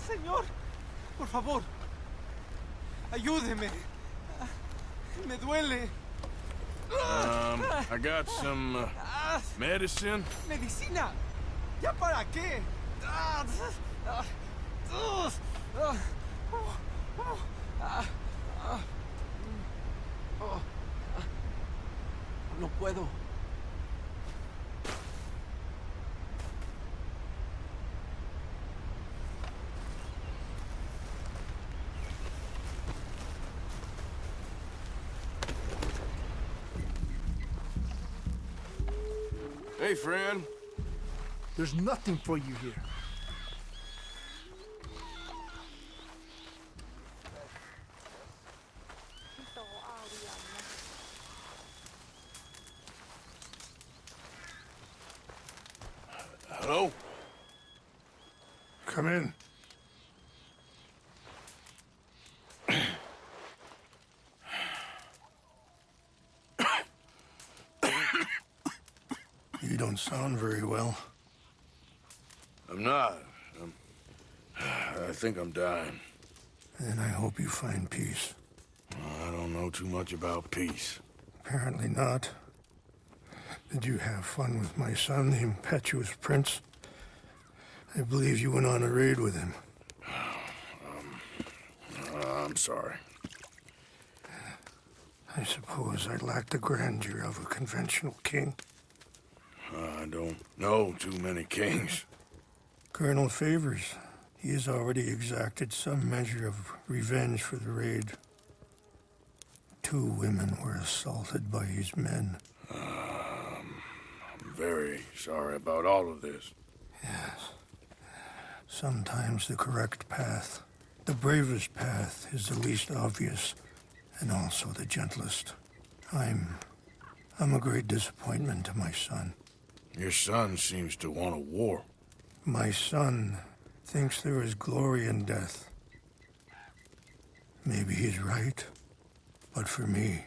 Señor, por favor, ayúdeme. Me duele. I got some medicine. ¿Medicina? ¿Ya para qué? No puedo. Hey, friend. There's nothing for you here. Hello? Come in. You don't sound very well. I'm not. I think I'm dying. And I hope you find peace. I don't know too much about peace. Apparently not. Did you have fun with my son, the impetuous prince? I believe you went on a raid with him. I'm sorry. I suppose I lack the grandeur of a conventional king. I don't know too many kings. Colonel Favors, he has already exacted some measure of revenge for the raid. 2 women were assaulted by his men. I'm very sorry about all of this. Yes. Sometimes the correct path, the bravest path, is the least obvious, and also the gentlest. I'm a great disappointment to my son. Your son seems to want a war. My son thinks there is glory in death. Maybe he's right, but for me,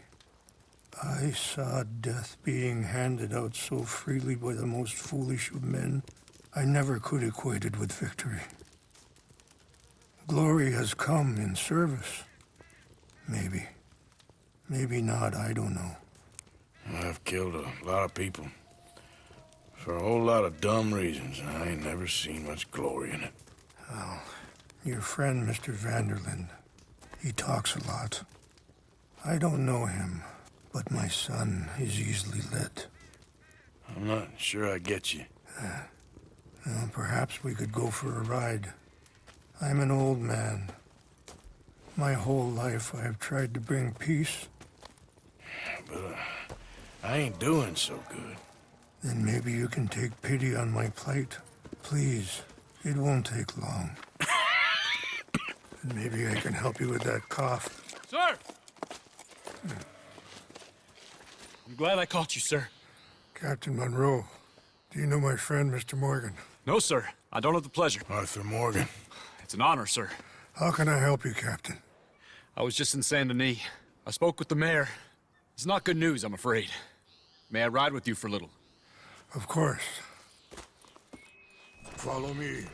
I saw death being handed out so freely by the most foolish of men, I never could equate it with victory. Glory has come in service. Maybe. Maybe not, I don't know. I've killed a lot of people. For a whole lot of dumb reasons. I ain't never seen much glory in it. Well, your friend, Mr. Vanderlinde, he talks a lot. I don't know him, but my son is easily led. I'm not sure I get you. Well, perhaps we could go for a ride. I'm an old man. My whole life I have tried to bring peace. But I ain't doing so good. Then maybe you can take pity on my plight. Please, it won't take long. And maybe I can help you with that cough. Sir! I'm glad I caught you, sir. Captain Monroe, do you know my friend, Mr. Morgan? No, sir. I don't have the pleasure. Arthur Morgan. It's an honor, sir. How can I help you, Captain? I was just in Saint Denis. I spoke with the mayor. It's not good news, I'm afraid. May I ride with you for a little? Of course. Follow me.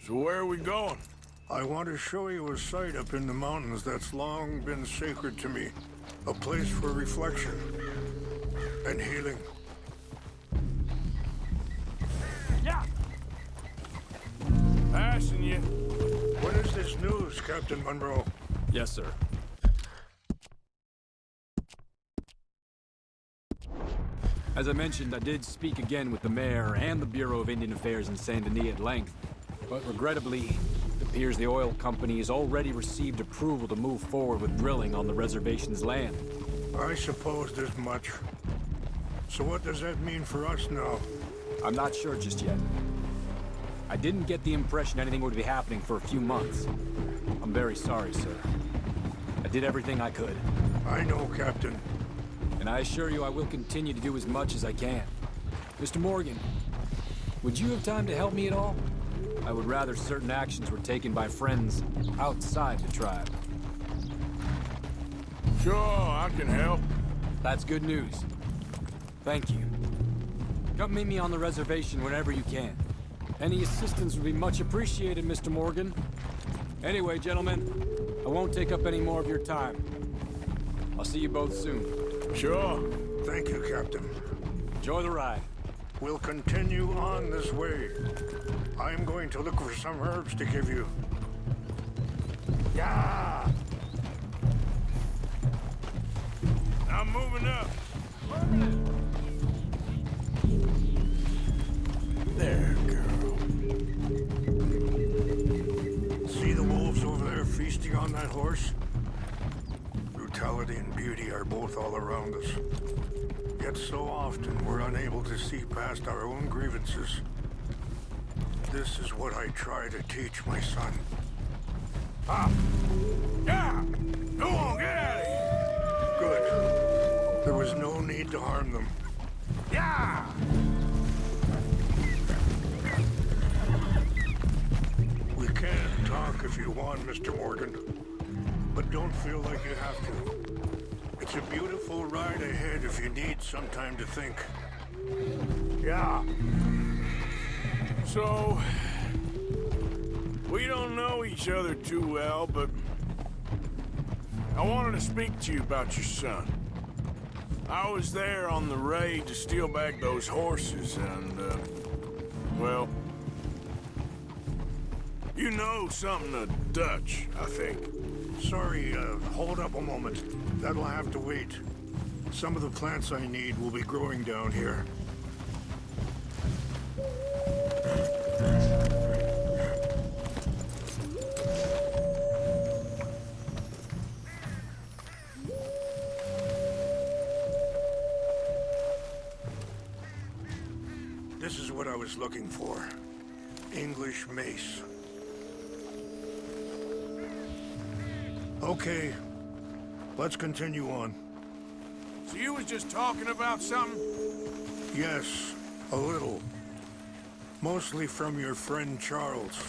So where are we going? I want to show you a site up in the mountains that's long been sacred to me. A place for reflection and healing. Yeah! Passing you. What is this news, Captain Monroe? Yes, sir. As I mentioned, I did speak again with the mayor and the Bureau of Indian Affairs in Saint Denis at length. But regrettably, it appears the oil company has already received approval to move forward with drilling on the reservation's land. I supposed as much. So what does that mean for us now? I'm not sure just yet. I didn't get the impression anything would be happening for a few months. I'm very sorry, sir. I did everything I could. I know, Captain. And I assure you I will continue to do as much as I can. Mr. Morgan, Would you have time to help me at all? I would rather certain actions were taken by friends outside the tribe. Sure, I can help. That's good news. Thank you. Come meet me on the reservation whenever you can. Any assistance would be much appreciated, Mr. Morgan. Anyway, gentlemen, I won't take up any more of your time. I'll see you both soon. Sure. Thank you, Captain. Enjoy the ride. We'll continue on this way. I'm going to look for some herbs to give you. Yeah! I'm moving up. There, girl. See the wolves over there feasting on that horse? Brutality and beauty are both all around us. Yet so often we're unable to see past our own grievances. This is what I try to teach my son. Ah! Yeah! Go on, get out of here! Good. There was no need to harm them. Yeah! We can talk if you want, Mr. Morgan. But don't feel like you have to. It's a beautiful ride ahead if you need some time to think. Yeah. So, we don't know each other too well, but I wanted to speak to you about your son. I was there on the raid to steal back those horses, and, well, you know something of Dutch, I think. Sorry, hold up a moment. That'll have to wait. Some of the plants I need will be growing down here. This is what I was looking for. English mace. Okay, let's continue on. So you was just talking about something? Yes, a little. Mostly from your friend Charles.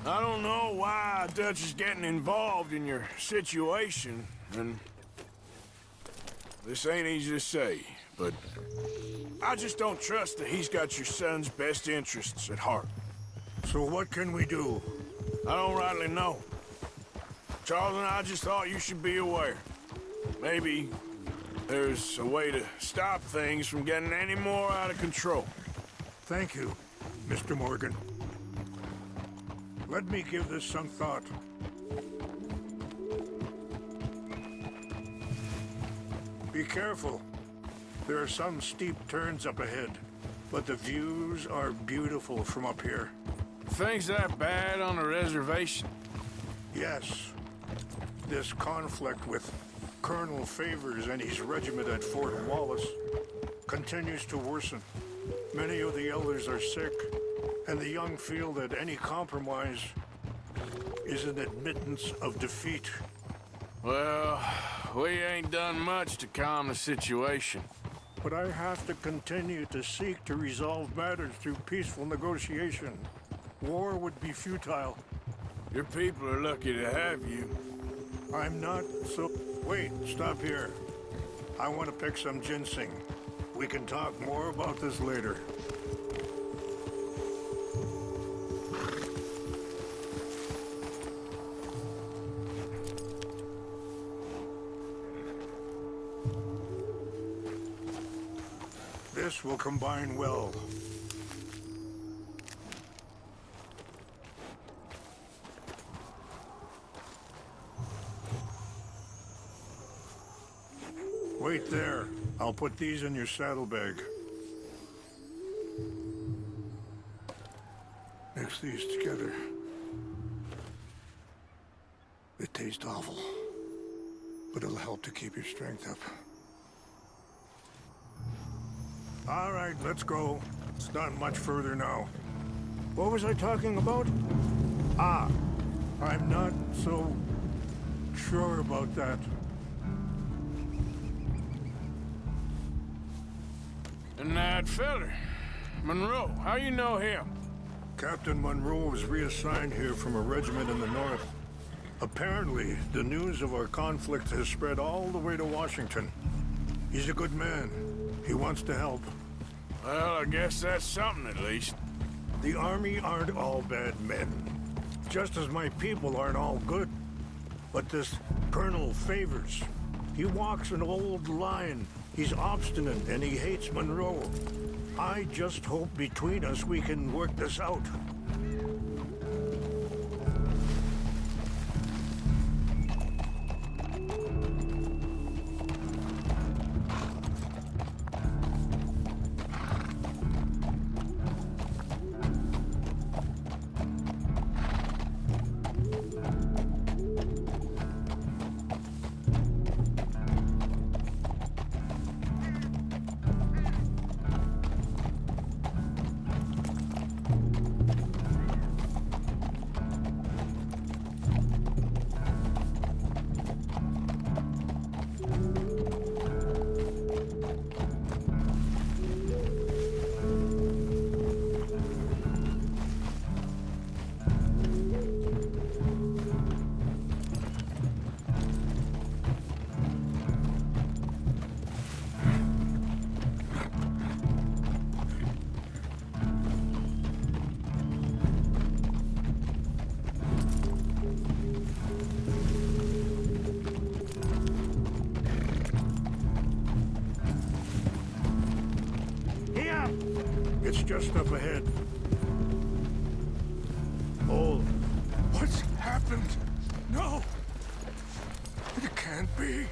I don't know why Dutch is getting involved in your situation, and this ain't easy to say, but I just don't trust that he's got your son's best interests at heart. So what can we do? I don't rightly know. Charles and I just thought you should be aware. Maybe there's a way to stop things from getting any more out of control. Thank you, Mr. Morgan. Let me give this some thought. Be careful. There are some steep turns up ahead, but the views are beautiful from up here. Things that bad on a reservation? Yes. This conflict with Colonel Favors and his regiment at Fort Wallace continues to worsen. Many of the elders are sick, and the young feel that any compromise is an admittance of defeat. Well, we ain't done much to calm the situation. But I have to continue to seek to resolve matters through peaceful negotiation. War would be futile. Your people are lucky to have you. I'm not so... Wait, stop here. I want to pick some ginseng. We can talk more about this later. This will combine well. Wait there. I'll put these in your saddlebag. Mix these together. They taste awful, but it'll help to keep your strength up. All right, let's go. It's not much further now. What was I talking about? Ah, I'm not so sure about that. And that feller, Monroe, how you know him? Captain Monroe was reassigned here from a regiment in the north. Apparently, the news of our conflict has spread all the way to Washington. He's a good man. He wants to help. Well, I guess that's something at least. The Army aren't all bad men. Just as my people aren't all good. But this Colonel Favors, he walks an old line. He's obstinate and he hates Monroe. I just hope between us we can work this out. It's just up ahead. Hold. What's happened? No! It can't be.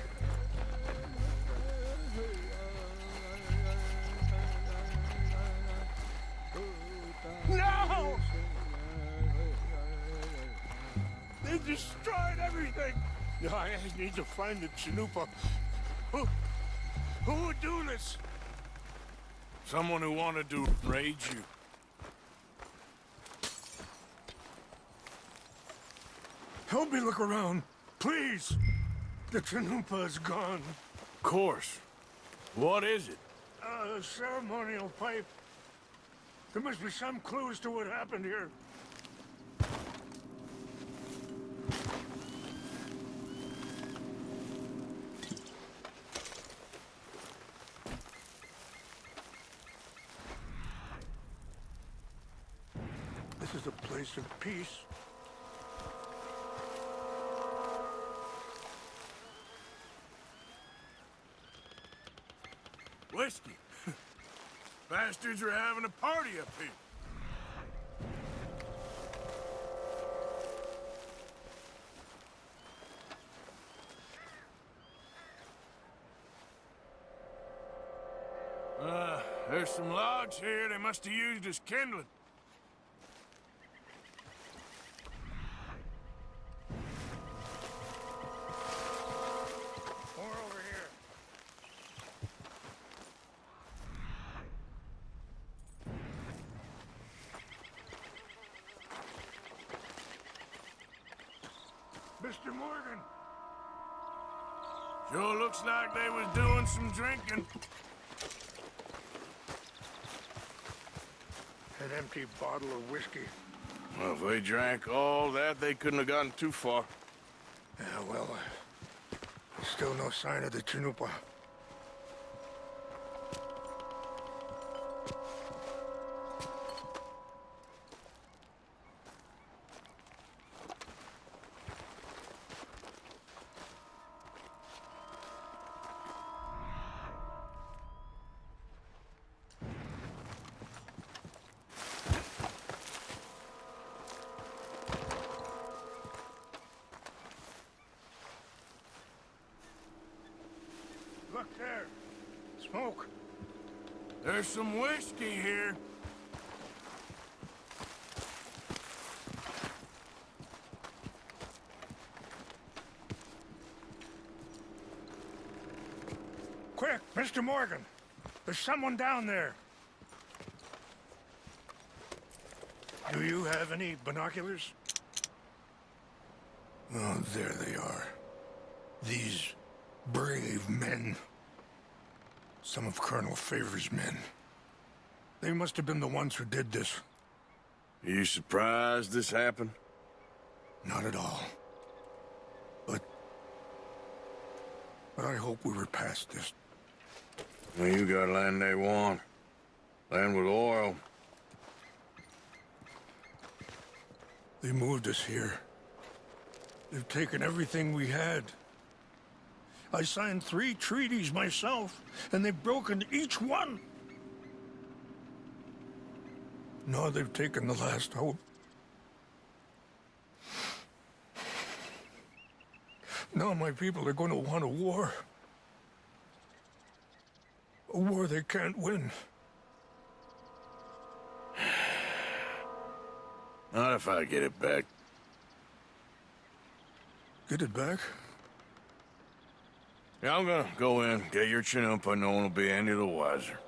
No! They destroyed everything! I need to find the Chanupa. Who would do this? Someone who wanted to raid you. Help me look around, please. The Chanupa is gone. Of course. What is it? A ceremonial pipe. There must be some clues to what happened here. This is a place of peace. Whiskey. Bastards are having a party up here. There's some logs here they must have used as kindling. More over here. Mr. Morgan. Sure looks like they was doing some drinking. An empty bottle of whiskey. Well, if they drank all that, they couldn't have gotten too far. Yeah, well, still no sign of the Chanupa. Look there. Smoke. There's some whiskey here. Quick, Mr. Morgan. There's someone down there. Do you have any binoculars? Oh, there they are. These brave men. Some of Colonel Favors' men. They must have been the ones who did this. Are you surprised this happened? Not at all. But I hope we were past this. Well, you got land they want. Land with oil. They moved us here. They've taken everything we had. I signed 3 treaties myself, and they've broken each one. Now they've taken the last hope. Now my people are going to want a war. A war they can't win. Not if I get it back. Get it back? Yeah, I'm gonna go in, get your Chinook, no one will be any the wiser.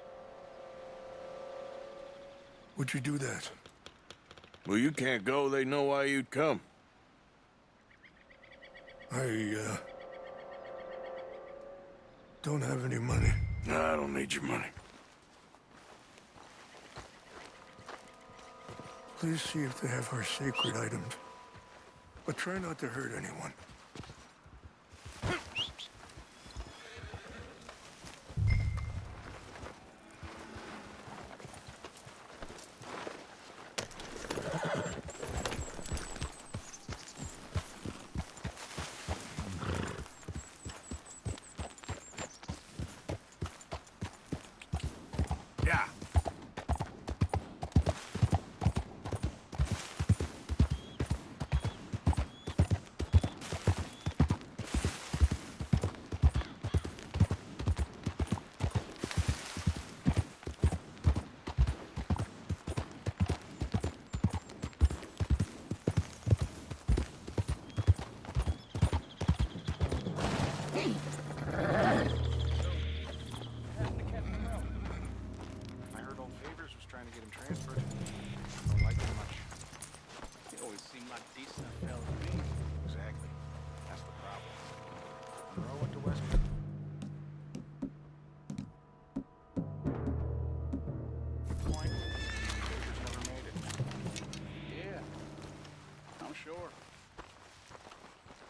Would you do that? Well, you can't go, they know why you'd come. I don't have any money. No, I don't need your money. Please see if they have our sacred items. But try not to hurt anyone. Yeah. I heard old Favors was trying to get him transferred. Don't like him much. He always seemed like decent fella to me. Exactly. That's the problem. Monroe went to West Point. Favors never made it. Yeah. I'm sure.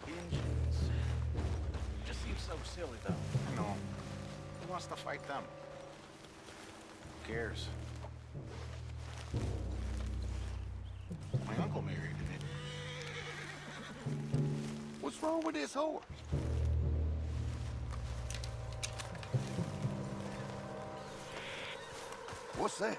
Engines. Just seems so silly, though. I know. Who wants to fight them? Who cares? My uncle married it. What's wrong with this horse? What's that?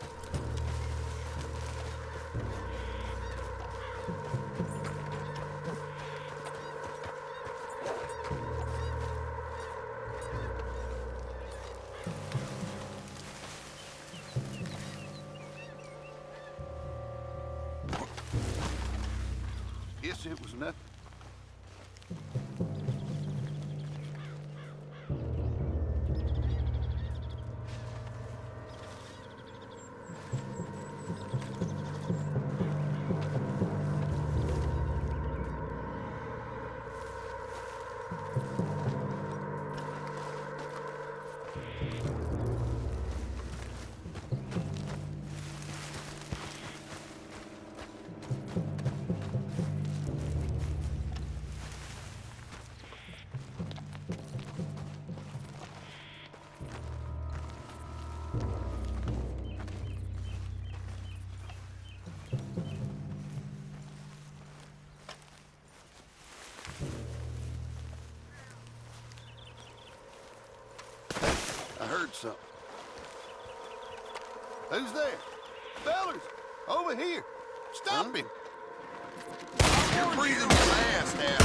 Guess it was nothing. I heard something. Who's there? Fellers, over here. Stop him. You're breathing fast now.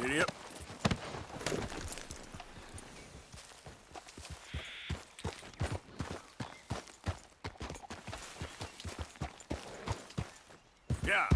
Giddy up. Yeah.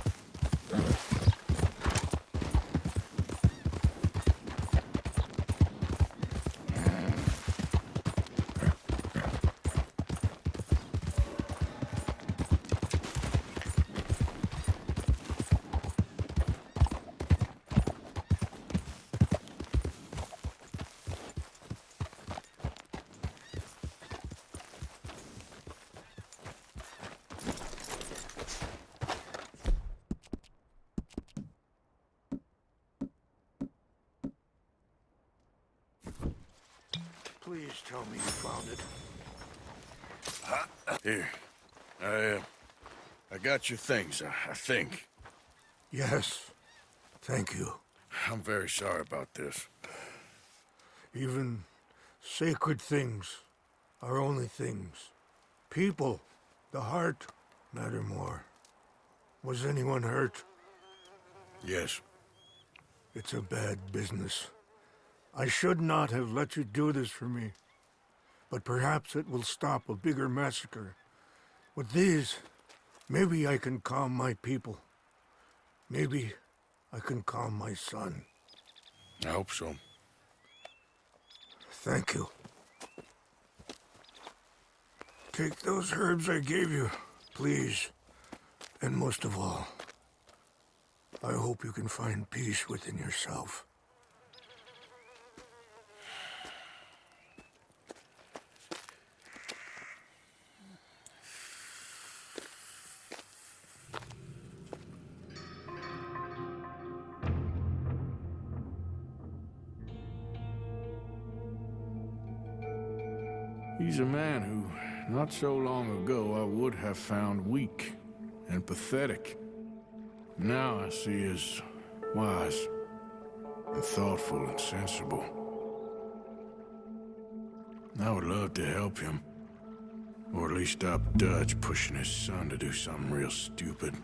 Please tell me you found it. Here. I got your things, I think. Yes. Thank you. I'm very sorry about this. Even sacred things are only things. People, the heart, matter more. Was anyone hurt? Yes. It's a bad business. I should not have let you do this for me. But perhaps it will stop a bigger massacre. With these, maybe I can calm my people. Maybe I can calm my son. I hope so. Thank you. Take those herbs I gave you, please. And most of all, I hope you can find peace within yourself. He's a man who, not so long ago, I would have found weak and pathetic. Now I see as wise and thoughtful and sensible. I would love to help him, or at least stop Dutch pushing his son to do something real stupid.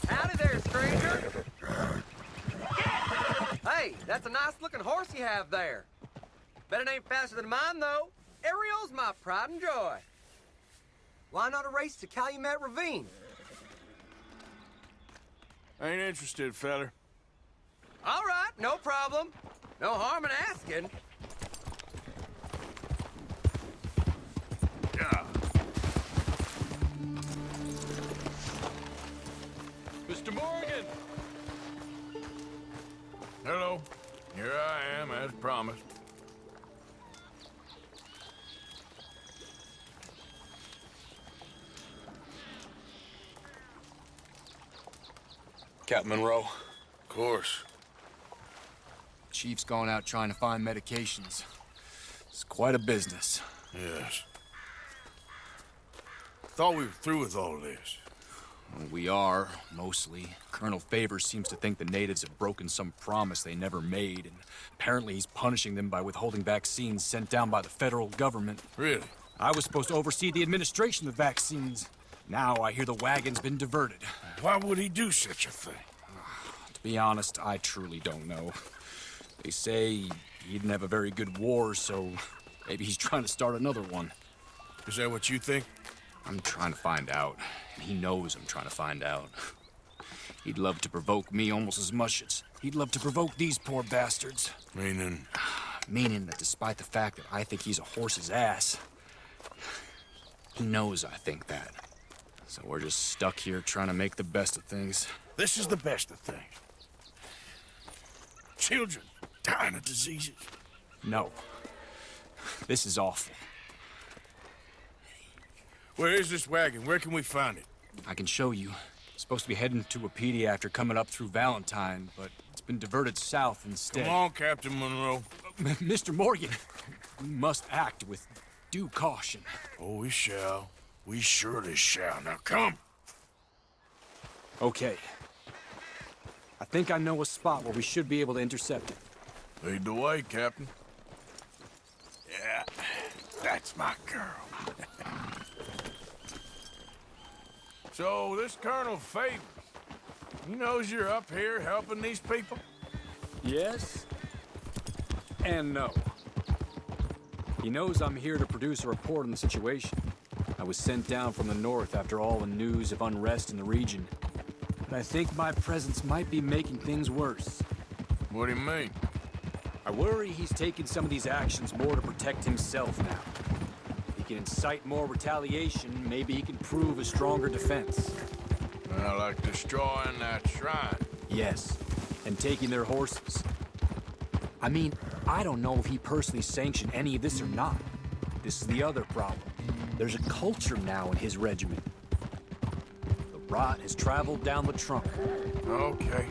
Howdy there, stranger. Hey, that's a nice-looking horse you have there. Bet it ain't faster than mine, though. Ariel's my pride and joy. Why not a race to Calumet Ravine? Ain't interested, feller. All right, no problem. No harm in asking. Yeah. Mr. Morgan! Hello. Here I am, as promised. Captain Monroe. Of course. Chief's gone out trying to find medications. It's quite a business. Yes. Thought we were through with all this. Well, we are, mostly. Colonel Favors seems to think the natives have broken some promise they never made, and apparently he's punishing them by withholding vaccines sent down by the federal government. Really? I was supposed to oversee the administration of vaccines. Now I hear the wagon's been diverted. Why would he do such a thing? To be honest, I truly don't know. They say he didn't have a very good war, so maybe he's trying to start another one. Is that what you think? I'm trying to find out, and he knows I'm trying to find out. He'd love to provoke me almost as much as he'd love to provoke these poor bastards. Meaning? Meaning that despite the fact that I think he's a horse's ass, he knows I think that. So we're just stuck here trying to make the best of things. This is the best of things. Children dying of diseases. No. This is awful. Where is this wagon? Where can we find it? I can show you Supposed to be heading to Wapiti after coming up through Valentine, but it's been diverted south instead. Come on, Captain Monroe. Mr. Morgan, we must act with due caution. Oh, we shall. We surely shall. Now come. Okay. I think I know a spot where we should be able to intercept it. Lead the way, Captain. Yeah, that's my girl. So, this Colonel Favors, he knows you're up here helping these people? Yes and no. He knows I'm here to produce a report on the situation. I was sent down from the north after all the news of unrest in the region. But I think my presence might be making things worse. What do you mean? I worry he's taking some of these actions more to protect himself now. If he can incite more retaliation, maybe he can prove a stronger defense. Like destroying that shrine. Yes, and taking their horses. I mean, I don't know if he personally sanctioned any of this or not. This is the other problem. There's a culture now in his regiment. The rot has traveled down the trunk. Okay.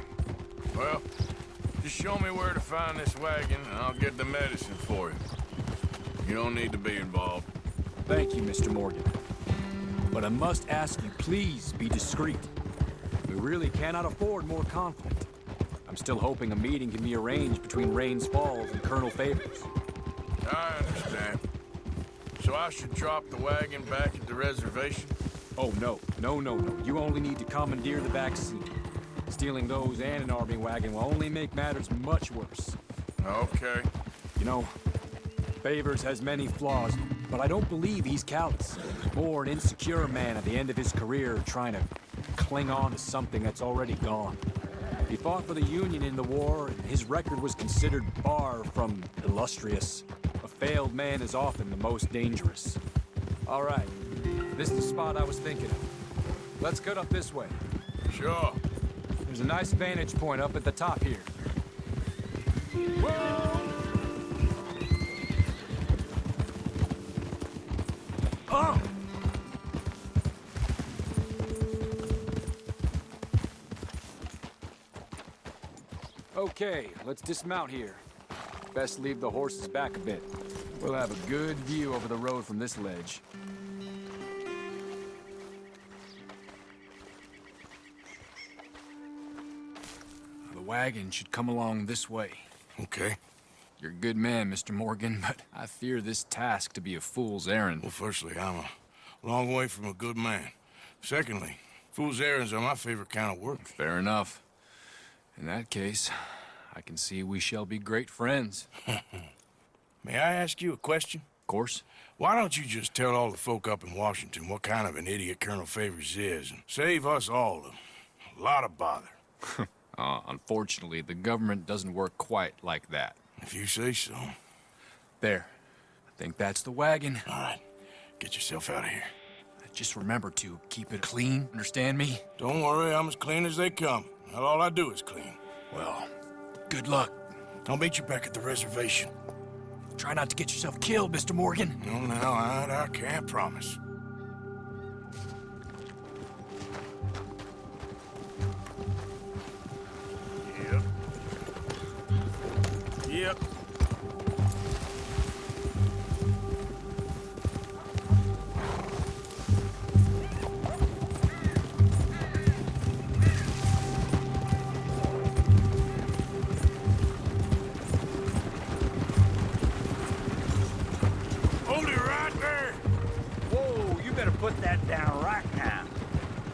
Well, just show me where to find this wagon, and I'll get the medicine for you. You don't need to be involved. Thank you, Mr. Morgan. But I must ask you, please be discreet. We really cannot afford more conflict. I'm still hoping a meeting can be arranged between Rains Falls and Colonel Favors. I understand. So I should drop the wagon back at the reservation? Oh, no. No. You only need to commandeer the back seat. Stealing those and an army wagon will only make matters much worse. Okay. You know, Favors has many flaws, but I don't believe he's callous. More an insecure man at the end of his career trying to cling on to something that's already gone. He fought for the Union in the war, and his record was considered far from illustrious. A failed man is often the most dangerous. All right, this is the spot I was thinking of. Let's cut up this way. Sure. There's a nice vantage point up at the top here. Whoa! Oh! Okay, let's dismount here. Best leave the horses back a bit. We'll have a good view over the road from this ledge. The wagon should come along this way. Okay. You're a good man, Mr. Morgan, but I fear this task to be a fool's errand. Well, firstly, I'm a long way from a good man. Secondly, fool's errands are my favorite kind of work. Fair enough. In that case, I can see we shall be great friends. May I ask you a question? Of course. Why don't you just tell all the folk up in Washington what kind of an idiot Colonel Favors is and save us all a lot of bother? Unfortunately, the government doesn't work quite like that. If you say so. There. I think that's the wagon. All right. Get yourself out of here. Just remember to keep it clean, understand me? Don't worry, I'm as clean as they come. Not all I do is clean. Well, good luck. I'll meet you back at the reservation. Try not to get yourself killed, Mr. Morgan. No, I can't promise. Yep. Hold it right there. Whoa, you better put that down right now.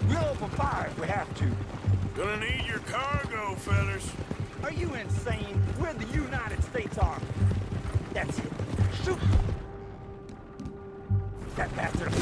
We'll open fire if we have to. Gonna need your cargo, fellas. Are you insane? We're the United States Army. That's it. Shoot! That bastard.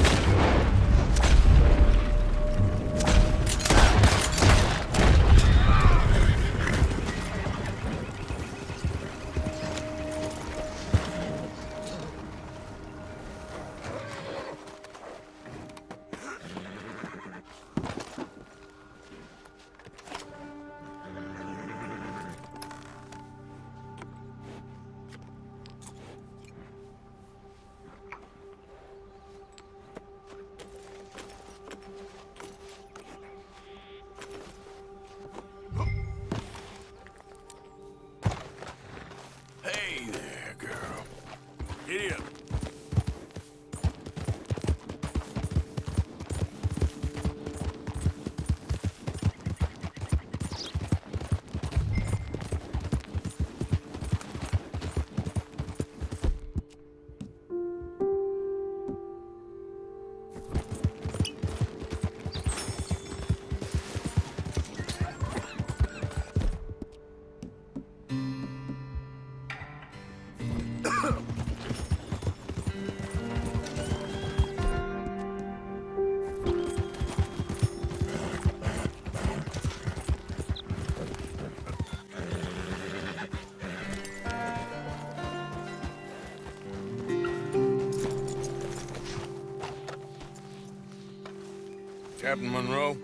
Captain Monroe,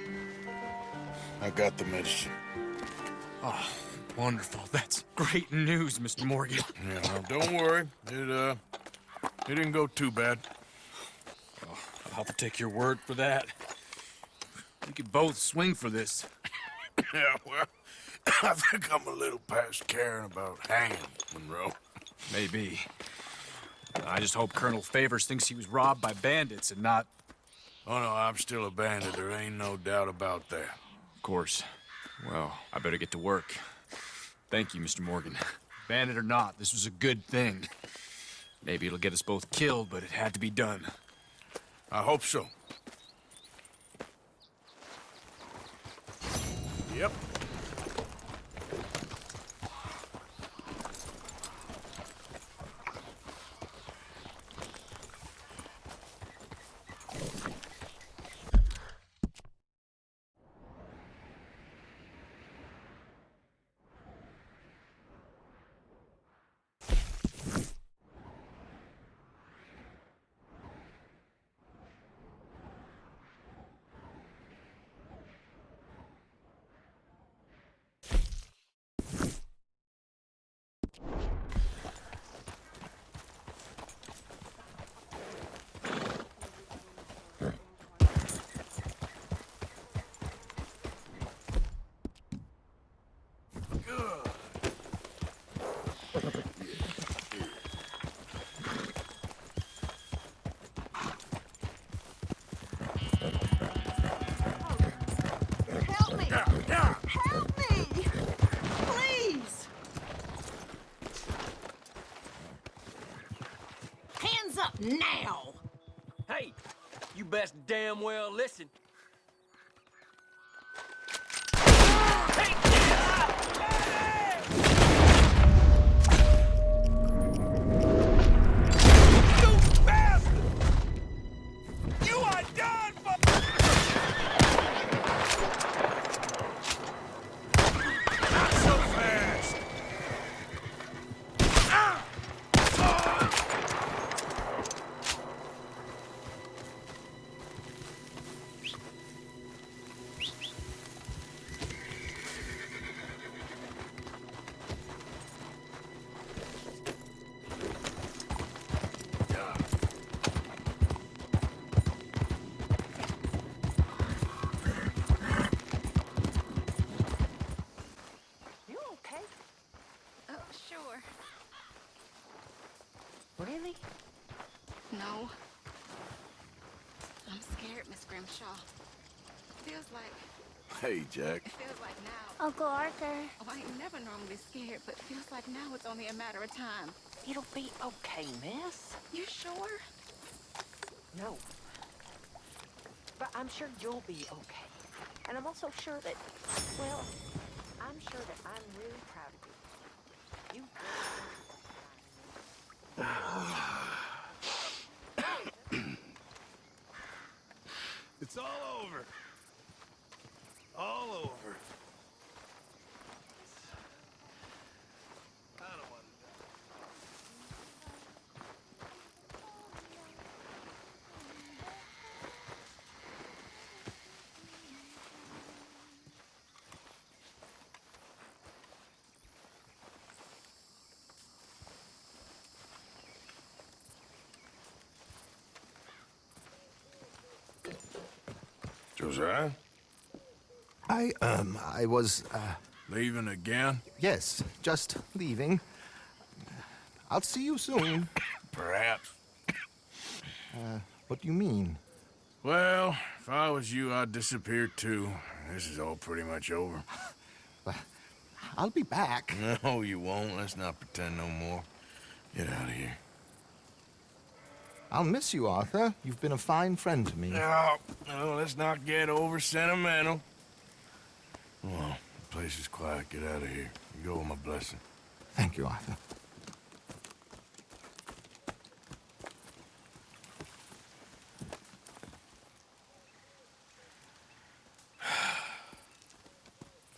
I got the medicine. Oh, wonderful. That's great news, Mr. Morgan. Yeah, well, don't worry. It didn't go too bad. Oh, I'll have to take your word for that. We could both swing for this. Yeah, well, I think I'm a little past caring about hanging, Monroe. Maybe. I just hope Colonel Favors thinks he was robbed by bandits and not... Oh, no, I'm still a bandit. There ain't no doubt about that. Of course. Well, I better get to work. Thank you, Mr. Morgan. Bandit or not, this was a good thing. Maybe it'll get us both killed, but it had to be done. I hope so. Yep. Help me! Help me! Please! Hands up now! Hey, you best damn well listen. Sure. Really? No. I'm scared, Miss Grimshaw. Feels like... Hey, Jack. It feels like now... Uncle Arthur. Oh, I ain't never normally scared, but feels like now it's only a matter of time. It'll be okay, miss. You sure? No. But I'm sure you'll be okay. And I'm also sure that, well, I'm sure that I'm really proud of you. You It's all over. All over. I don't want to die. Josiah? I was, Leaving again? yes, just leaving. I'll see you soon. Perhaps. What do you mean? Well, if I was you, I'd disappear too. This is all pretty much over. I'll be back. No, you won't. Let's not pretend no more. Get out of here. I'll miss you, Arthur. You've been a fine friend to me. No, let's not get over sentimental. Come on, the place is quiet. Get out of here. You go with my blessing. Thank you, Arthur.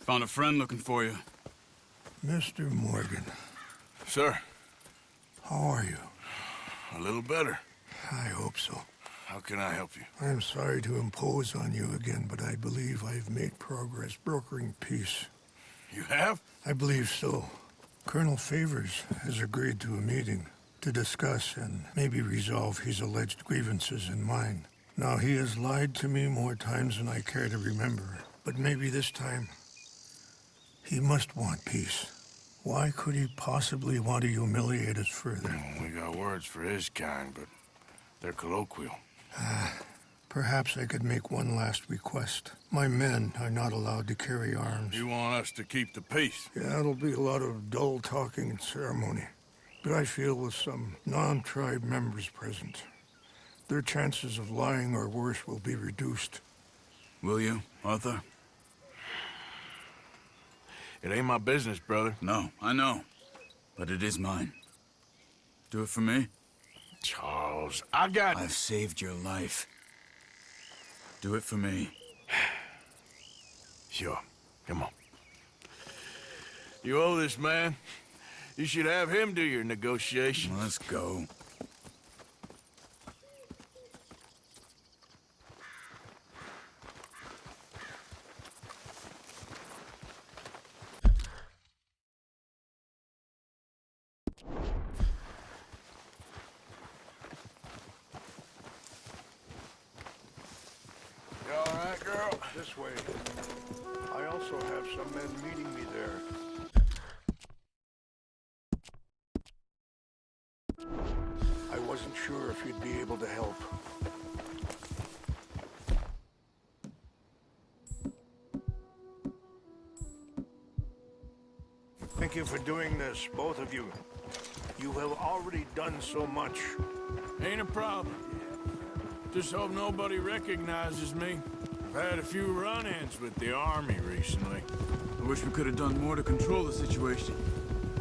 Found a friend looking for you. Mr. Morgan, Sir, how are you? a little better. I hope so. How can I help you? I'm sorry to impose on you again, but I believe I've made progress brokering peace. You have? I believe so. Colonel Favors has agreed to a meeting to discuss and maybe resolve his alleged grievances and mine. Now, he has lied to me more times than I care to remember, but maybe this time he must want peace. Why could he possibly want to humiliate us further? We got words for his kind, but they're colloquial. Perhaps I could make one last request. My men are not allowed to carry arms. You want us to keep the peace? Yeah, it'll be a lot of dull talking and ceremony. But I feel with some non-tribe members present, their chances of lying or worse will be reduced. Will you, Arthur? It ain't my business, brother. No, I know. But it is mine. Do it for me? Charles, I've saved your life. Do it for me. Sure. Come on. You owe this man. You should have him do your negotiations. Let's go. You all right, girl? This way. I also have some men meeting me there. I wasn't sure if you'd be able to help. Thank you for doing this, both of you. You have already done so much. Ain't a problem. Just hope nobody recognizes me. I've had a few run-ins with the army recently. I wish we could have done more to control the situation.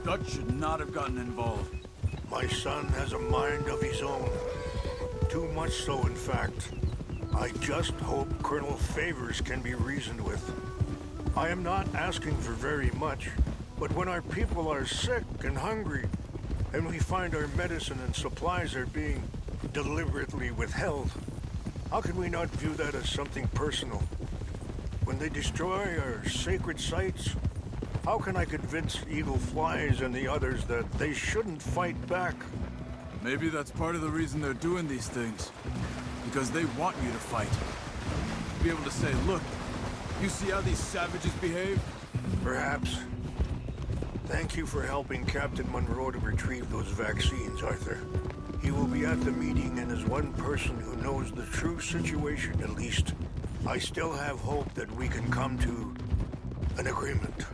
Dutch should not have gotten involved. My son has a mind of his own. Too much so, in fact. I just hope Colonel Favors can be reasoned with. I am not asking for very much, but when our people are sick and hungry, and we find our medicine and supplies are being deliberately withheld, how can we not view that as something personal? When they destroy our sacred sites, how can I convince Eagle Flies and the others that they shouldn't fight back? Maybe that's part of the reason they're doing these things. Because they want you to fight. To be able to say, look, you see how these savages behave? Perhaps. Thank you for helping Captain Monroe to retrieve those vaccines, Arthur. He will be at the meeting and is one person who knows the true situation, at least. I still have hope that we can come to an agreement.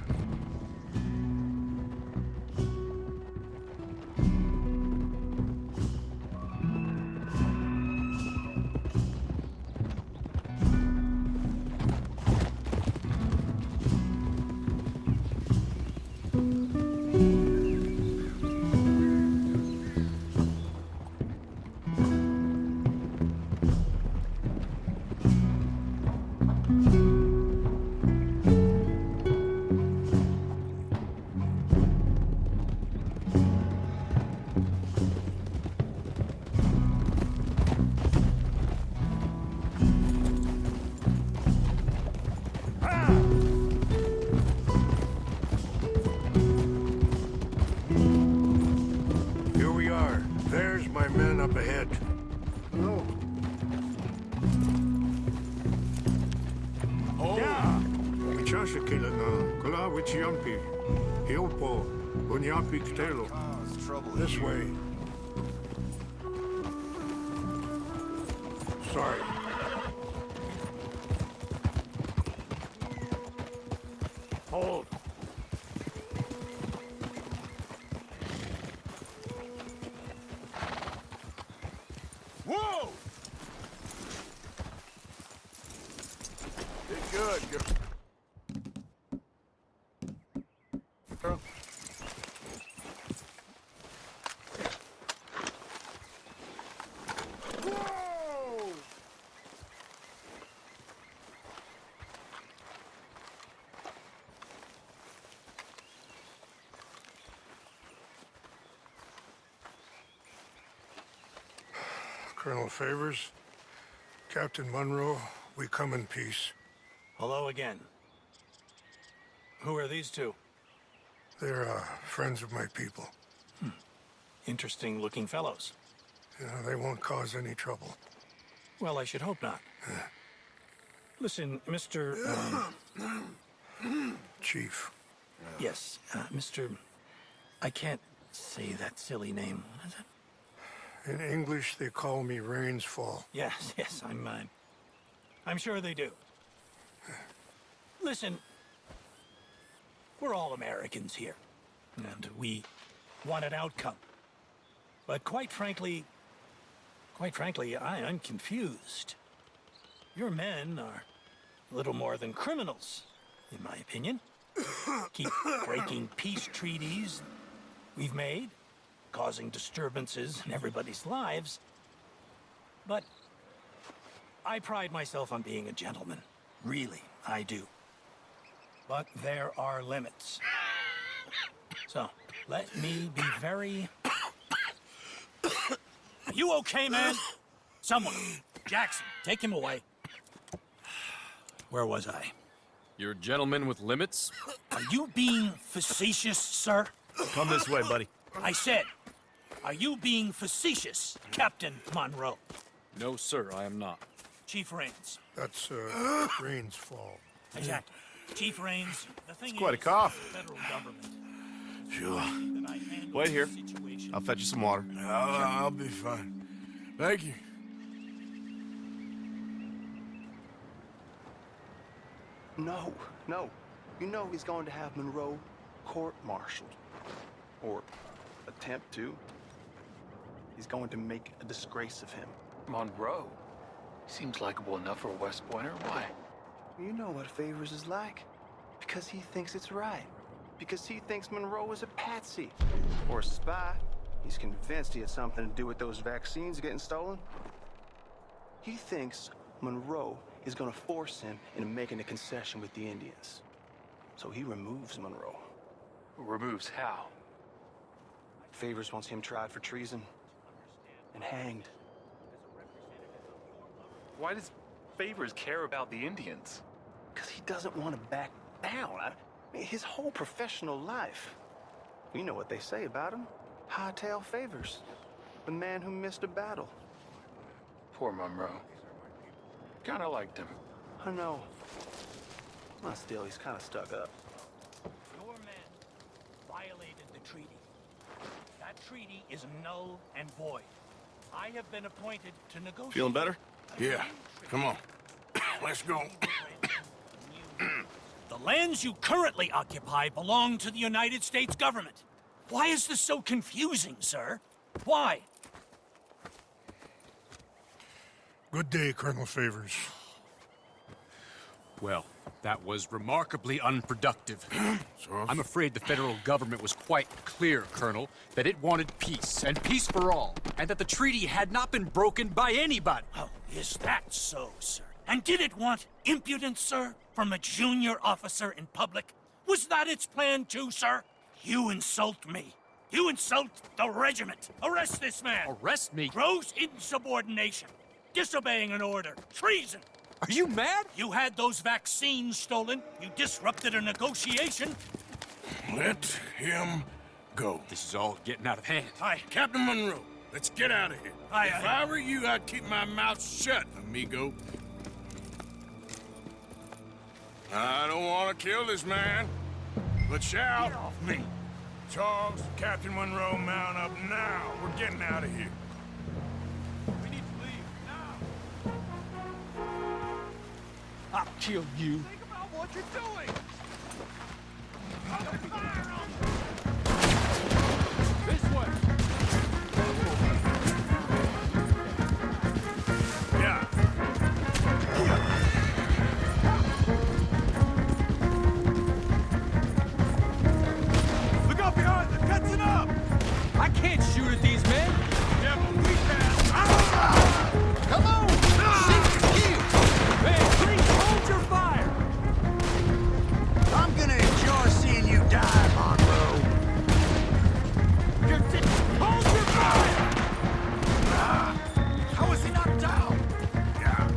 Here we are. There's my men up ahead. Hello. Yeah. This way. Sorry. Hold. Whoa! Did good, girl. Whoa! Colonel Favors, Captain Monroe, we come in peace. Hello again. Who are these two? They're friends of my people. Interesting looking fellows. They won't cause any trouble. Well, I should hope not. Listen, Mr. Chief. Yes, Mr. I can't say that silly name. What is it? In English, they call me Rains Fall. Yes, I'm sure they do. Listen, we're all Americans here, and we want an outcome. But quite frankly, I'm confused. Your men are a little more than criminals, in my opinion. Keep breaking peace treaties we've made, causing disturbances in everybody's lives. But I pride myself on being a gentleman. Really, I do. But there are limits. So, let me be very... Are you okay, man? Someone. Jackson, take him away. Where was I? You're a gentleman with limits? Are you being facetious, sir? Come this way, buddy. I said, are you being facetious, Captain Monroe? No, sir, I am not. Chief Rains. That's, Rains Fall. Exactly. Chief Rains, the thing It's quite a is, cough. the federal government. Sure. that I handle Wait here. the situation. I'll fetch you some water. I'll be fine. Thank you. No. You know he's going to have Monroe court-martialed. Or attempt to. He's going to make a disgrace of him. Monroe? Seems likable enough for a West Pointer. Why? You know what Favors is like. Because he thinks it's right. Because he thinks Monroe is a patsy. Or a spy. He's convinced he had something to do with those vaccines getting stolen. He thinks Monroe is gonna force him into making a concession with the Indians. So he removes Monroe. Removes how? Favors wants him tried for treason and hanged. Why does Favors care about the Indians? Because he doesn't want to back down. His whole professional life. You know what they say about him. Hightail Favors. The man who missed a battle. Poor Monroe. Kinda liked him. I know. Well, still, he's kind of stuck up. Your men violated the treaty. That treaty is null and void. I have been appointed to negotiate. Feeling better? Yeah. Come on. Let's go. The lands you currently occupy belong to the United States government. Why is this so confusing, sir? Why? Good day, Colonel Favors. Well, that was remarkably unproductive. I'm afraid the federal government was quite clear, Colonel, that it wanted peace, and peace for all, and that the treaty had not been broken by anybody. Oh, is that so, sir? And did it want impudence, sir, from a junior officer in public? Was that its plan too, sir? You insult me. You insult the regiment. Arrest this man. Arrest me? Gross insubordination. Disobeying an order. Treason. Are you mad? You had those vaccines stolen. You disrupted a negotiation. Let him go. This is all getting out of hand. Captain Monroe, let's get out of here. If I were you, I'd keep my mouth shut, amigo. I don't want to kill this man, but shout. Get off me. Charles, Captain Monroe, mount up now. We're getting out of here. We need to leave now. I'll kill you. Think about what you're doing. Open fire on This way. Yeah. Look out behind them! Catching up! I can't shoot at these men! Yeah, but we can. Come on! Shoot and kill! Man, please hold your fire! I'm gonna enjoy seeing you die, Monroe. Hold your fire! How is he not down? Yeah.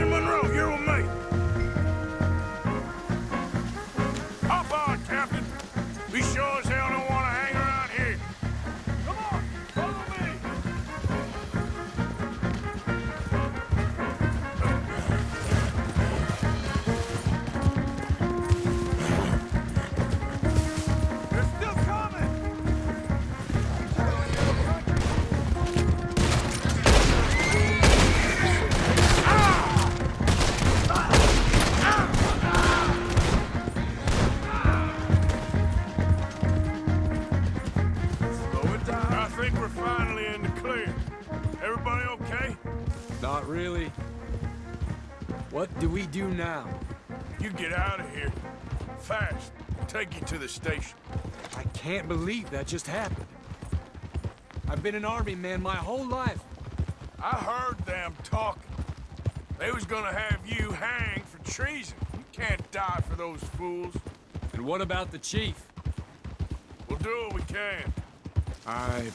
Captain Monroe, you're with me. Hop on, Captain. We sure as hell don't want to hang around here. Come on, follow me. They're still coming. I think we're finally in the clear. Everybody okay? Not really. What do we do now? You get out of here. Fast. Take you to the station. I can't believe that just happened. I've been an army man my whole life. I heard them talking. They was gonna have you hanged for treason. You can't die for those fools. And what about the chief? We'll do what we can. I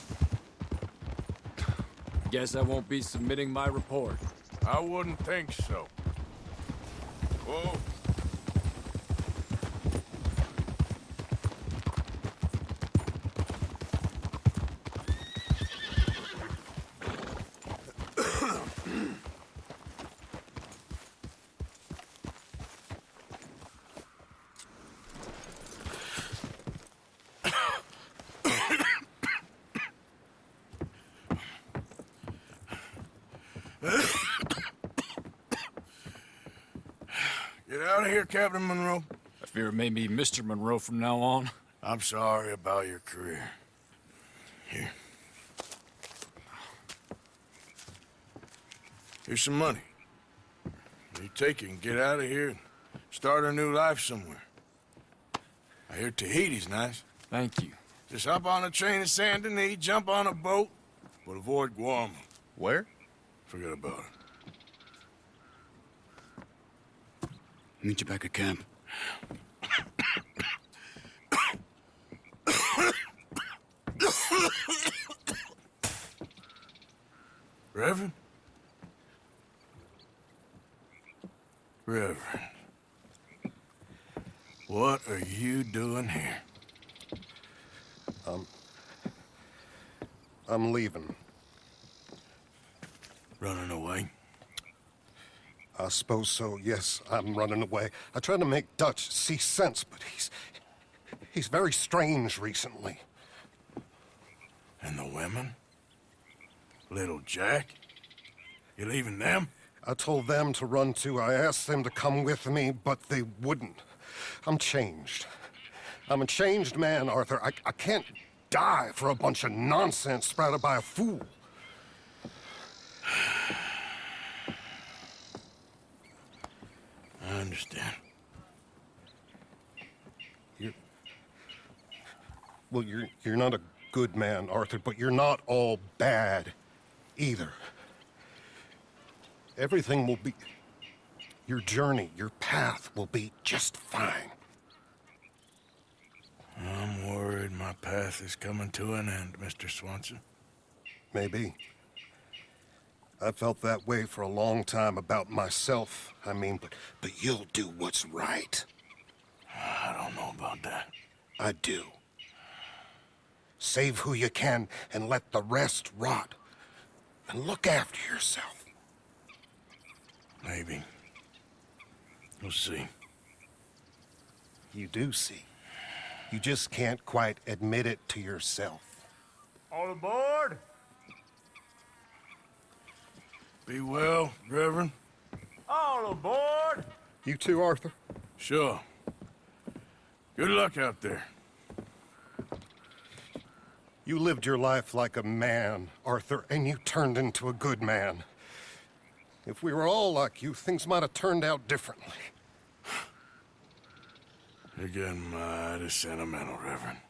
guess I won't be submitting my report. I wouldn't think so. Whoa. Get out of here, Captain Monroe. I fear it may be Mr. Monroe from now on. I'm sorry about your career. Here. Here's some money. You take it and get out of here and start a new life somewhere. I hear Tahiti's nice. Thank you. Just hop on a train to Saint Denis, jump on a boat, but avoid Guam. Where? Forget about it. Meet you back at camp. Reverend? Reverend. What are you doing here? I'm leaving. Running away? I suppose so, yes. I'm running away. I tried to make Dutch see sense, but he's very strange recently. And the women? Little Jack? You leaving them? I told them to run too. I asked them to come with me, but they wouldn't. I'm changed. I'm a changed man, Arthur. I can't die for a bunch of nonsense sprouted by a fool. I understand. You're not a good man, Arthur, but you're not all bad either. Everything will be... Your journey, your path will be just fine. I'm worried my path is coming to an end, Mr. Swanson. Maybe. I felt that way for a long time about myself, I mean, but you'll do what's right. I don't know about that. I do. Save who you can and let the rest rot. And look after yourself. Maybe. We'll see. You do see. You just can't quite admit it to yourself. All aboard? Be well, Reverend. All aboard? You too, Arthur? Sure. Good luck out there. You lived your life like a man, Arthur, and you turned into a good man. If we were all like you, things might have turned out differently. You're getting mighty sentimental, Reverend.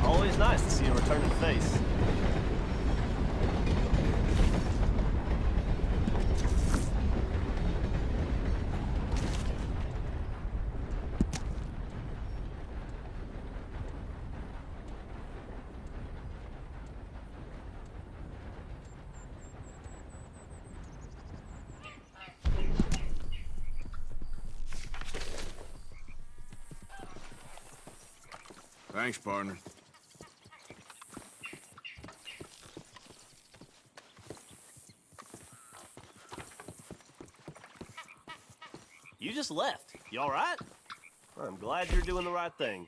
Always nice to see a returning face. Thanks, partner. You just left. You all right? I'm glad you're doing the right thing.